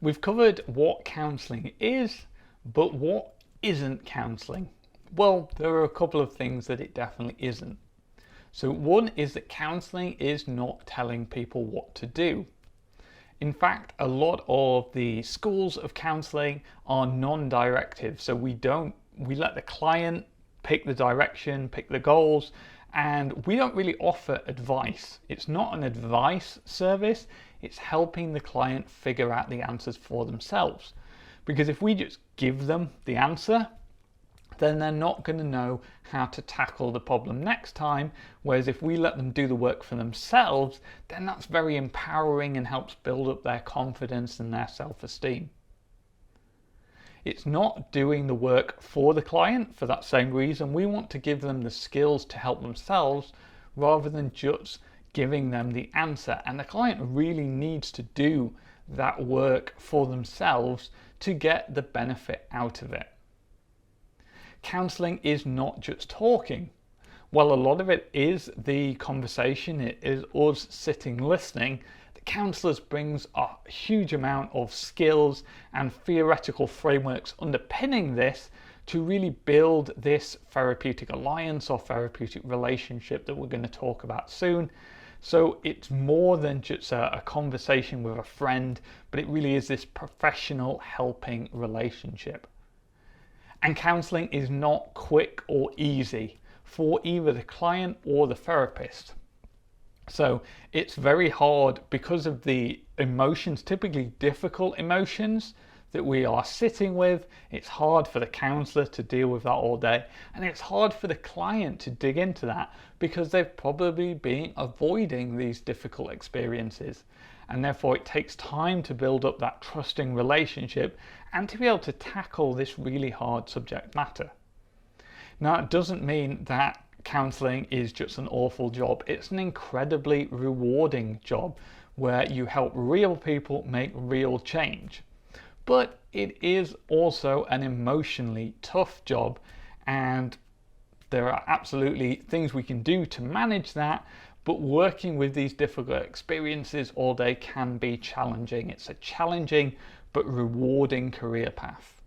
We've covered what counselling is, but what isn't counselling? Well, there are a couple of things that it definitely isn't. So one is that counselling is not telling people what to do. In fact, a lot of the schools of counselling are non-directive. So we let the client pick the direction, pick the goals, and we don't really offer advice. It's not an advice service, it's helping the client figure out the answers for themselves. Because if we just give them the answer, then they're not going to know how to tackle the problem next time. Whereas if we let them do the work for themselves, then that's very empowering and helps build up their confidence and their self-esteem. It's not doing the work for the client for that same reason. We want to give them the skills to help themselves rather than just giving them the answer. And the client really needs to do that work for themselves to get the benefit out of it. Counselling is not just talking. While a lot of it is the conversation, it is us sitting listening, the counsellors brings a huge amount of skills and theoretical frameworks underpinning this to really build this therapeutic alliance or therapeutic relationship that we're going to talk about soon. So it's more than just a conversation with a friend, but it really is this professional helping relationship. And counselling is not quick or easy for either the client or the therapist. So it's very hard because of the emotions, typically difficult emotions that we are sitting with. It's hard for the counsellor to deal with that all day. And it's hard for the client to dig into that because they've probably been avoiding these difficult experiences. And therefore it takes time to build up that trusting relationship and to be able to tackle this really hard subject matter. Now, it doesn't mean that counselling is just an awful job. It's an incredibly rewarding job where you help real people make real change. But it is also an emotionally tough job, and there are absolutely things we can do to manage that. But working with these difficult experiences all day can be challenging. It's a challenging but rewarding career path.